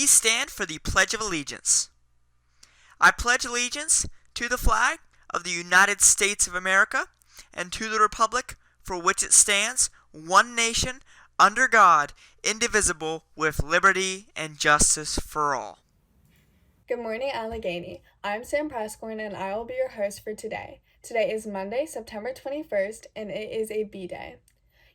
Please stand for the Pledge of Allegiance. I pledge allegiance to the flag of the United States of America and to the republic for which it stands, one nation, under God, indivisible, with liberty and justice for all. Good morning, Allegheny. I'm Sam Prascorn, and I will be your host for today. Today is Monday, September 21st, and it is a B-Day.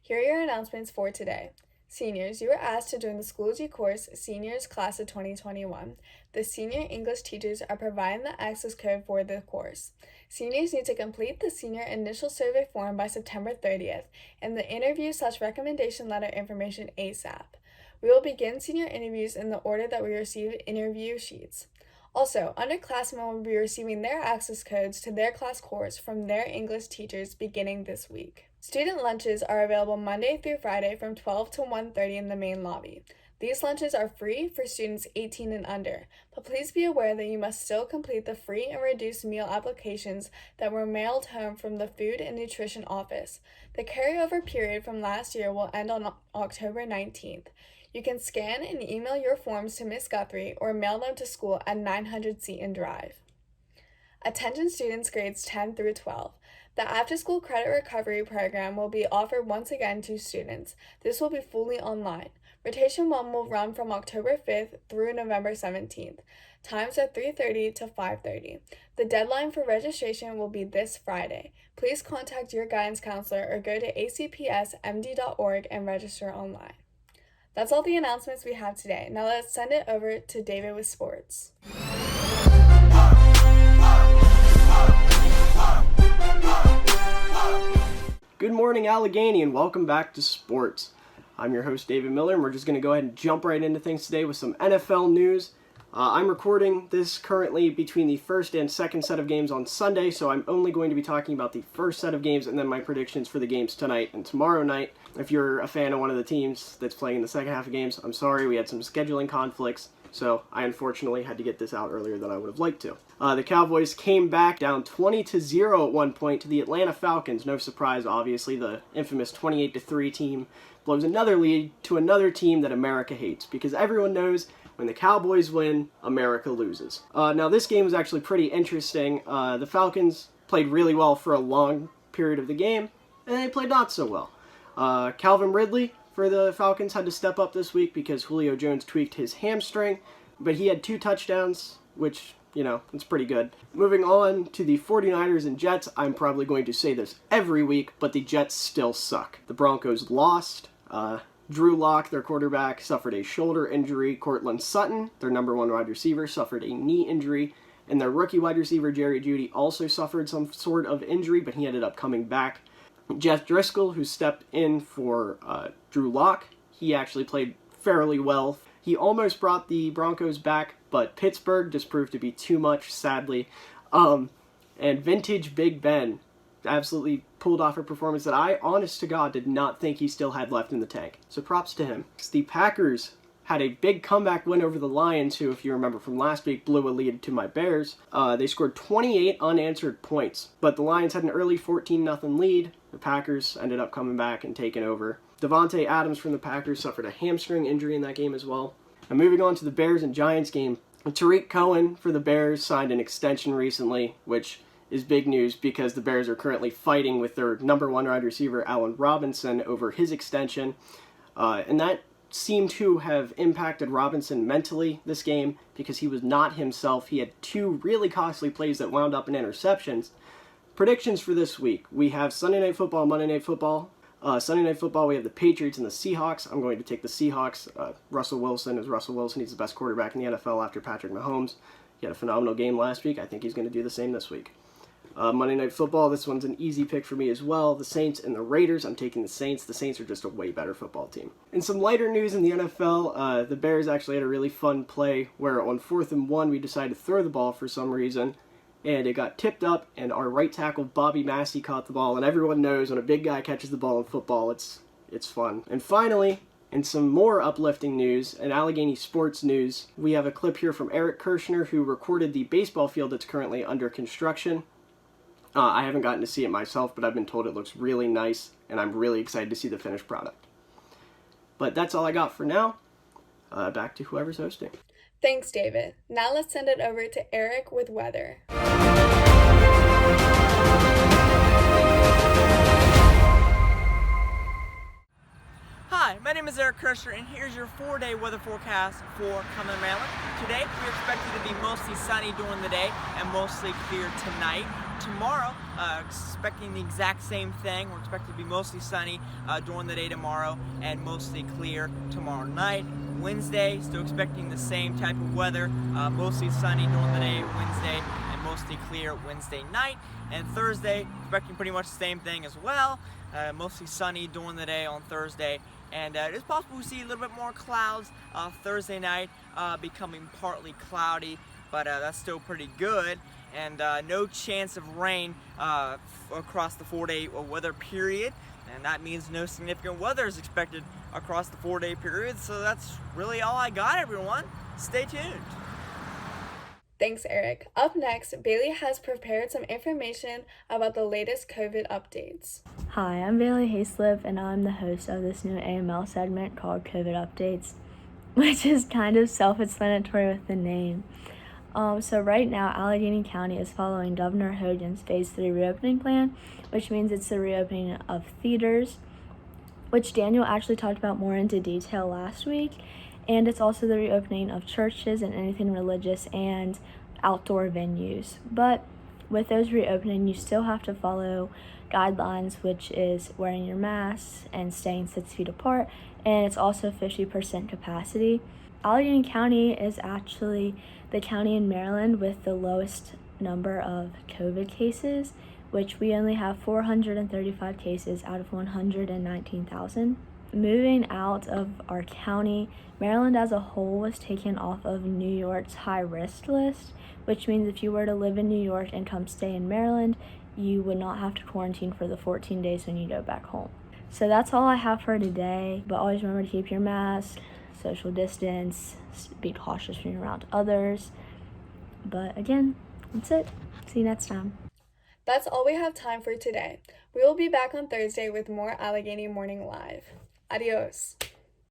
Here are your announcements for today. Seniors, you were asked to join the Schoology course Seniors Class of 2021. The senior English teachers are providing the access code for the course. Seniors need to complete the senior initial survey form by September 30th and the interview/recommendation letter information ASAP. We will begin senior interviews in the order that we receive interview sheets. Also, underclassmen will be receiving their access codes to their class course from their English teachers beginning this week. Student lunches are available Monday through Friday from 12 to 1:30 in the main lobby. These lunches are free for students 18 and under, but please be aware that you must still complete the free and reduced meal applications that were mailed home from the Food and Nutrition Office. The carryover period from last year will end on October 19th. You can scan and email your forms to Ms. Guthrie or mail them to school at 900 Seton Drive. Attention students grades 10 through 12. The after-school credit recovery program will be offered once again to students. This will be fully online. Rotation 1 will run from October 5th through November 17th. Times are 3:30 to 5:30. The deadline for registration will be this Friday. Please contact your guidance counselor or go to acpsmd.org and register online. That's all the announcements we have today. Now let's send it over to David with sports. Good morning, Allegheny, and welcome back to sports. I'm your host, David Miller, and we're just going to go ahead and jump right into things today with some NFL news. I'm recording this currently between the first and second set of games on Sunday, so I'm only going to be talking about the first set of games and then my predictions for the games tonight and tomorrow night. If you're a fan of one of the teams that's playing in the second half of games, I'm sorry, we had some scheduling conflicts, so I unfortunately had to get this out earlier than I would have liked to. The Cowboys came back down 20-0 at one point to the Atlanta Falcons. No surprise, obviously, the infamous 28-3 team blows another lead to another team that America hates, because everyone knows when the Cowboys win, America loses. Now, this game was actually pretty interesting. The Falcons played really well for a long period of the game, and they played not so well. Calvin Ridley for the Falcons had to step up this week because Julio Jones tweaked his hamstring, but he had 2 touchdowns, which, it's pretty good. Moving on to the 49ers and Jets, I'm probably going to say this every week, but the Jets still suck. The Broncos lost. Drew Lock, their quarterback, suffered a shoulder injury. Cortland Sutton, their number 1 wide receiver, suffered a knee injury. And their rookie wide receiver, Jerry Jeudy, also suffered some sort of injury, but he ended up coming back. Jeff Driscoll, who stepped in for Drew Lock, he actually played fairly well. He almost brought the Broncos back, but Pittsburgh just proved to be too much, sadly. And vintage Big Ben absolutely pulled off a performance that I, honest to God, did not think he still had left in the tank. So props to him. The Packers had a big comeback win over the Lions, who, if you remember from last week, blew a lead to my Bears. They scored 28 unanswered points, but the Lions had an early 14-0 lead. The Packers ended up coming back and taking over. Devontae Adams from the Packers suffered a hamstring injury in that game as well. And moving on to the Bears and Giants game, Tariq Cohen for the Bears signed an extension recently, which is big news because the Bears are currently fighting with their number 1 wide receiver, Allen Robinson, over his extension. And that seemed to have impacted Robinson mentally this game because he was not himself. He had 2 really costly plays that wound up in interceptions. Predictions for this week. We have Sunday Night Football, Monday Night Football. Sunday Night Football, we have the Patriots and the Seahawks. I'm going to take the Seahawks. Russell Wilson is Russell Wilson. He's the best quarterback in the NFL after Patrick Mahomes. He had a phenomenal game last week. I think he's going to do the same this week. Monday Night Football, this one's an easy pick for me as well. The Saints and the Raiders. I'm taking the Saints. The Saints are just a way better football team. In some lighter news in the NFL, the Bears actually had a really fun play where on 4th and 1 we decided to throw the ball for some reason, and it got tipped up, and our right tackle Bobby Massey caught the ball, and everyone knows when a big guy catches the ball in football, it's fun. And finally, in some more uplifting news, and Allegheny sports news, we have a clip here from Eric Kirshner, who recorded the baseball field that's currently under construction. I haven't gotten to see it myself, but I've been told it looks really nice, and I'm really excited to see the finished product. But that's all I got for now. Back to whoever's hosting. Thanks, David. Now let's send it over to Eric with weather. Hi, my name is Eric Kirscher, and here's your 4-day weather forecast for Cumberland, Maryland. Today, we're expected to be mostly sunny during the day and mostly clear tonight. Tomorrow, expecting the exact same thing. We're expected to be mostly sunny during the day tomorrow and mostly clear tomorrow night. Wednesday, still expecting the same type of weather, mostly sunny during the day Wednesday and mostly clear Wednesday night. And Thursday, expecting pretty much the same thing as well. Mostly sunny during the day on Thursday, and it is possible we see a little bit more clouds Thursday night, becoming partly cloudy, but that's still pretty good, and no chance of rain across the 4-day weather period, and that means no significant weather is expected across the 4-day period. So that's really all I got, everyone. Stay tuned. Thanks, Eric. Up next, Bailey has prepared some information about the latest COVID updates. Hi, I'm Bailey Hayslip, and I'm the host of this new AML segment called COVID Updates, which is kind of self-explanatory with the name. So right now, Allegheny County is following Governor Hogan's Phase 3 reopening plan, which means it's the reopening of theaters, which Daniel actually talked about more into detail last week, and it's also the reopening of churches and anything religious and outdoor venues. But with those reopening, you still have to follow guidelines, which is wearing your masks and staying 6 feet apart, and it's also 50% capacity. Allegheny County is actually the county in Maryland with the lowest number of COVID cases, which we only have 435 cases out of 119,000. Moving out of our county, Maryland as a whole was taken off of New York's high-risk list, which means if you were to live in New York and come stay in Maryland, you would not have to quarantine for the 14 days when you go back home. So that's all I have for today, but always remember to keep your mask, social distance, be cautious when you're around others. But again, that's it. See you next time. That's all we have time for today. We will be back on Thursday with more Allegheny Morning Live. Adios.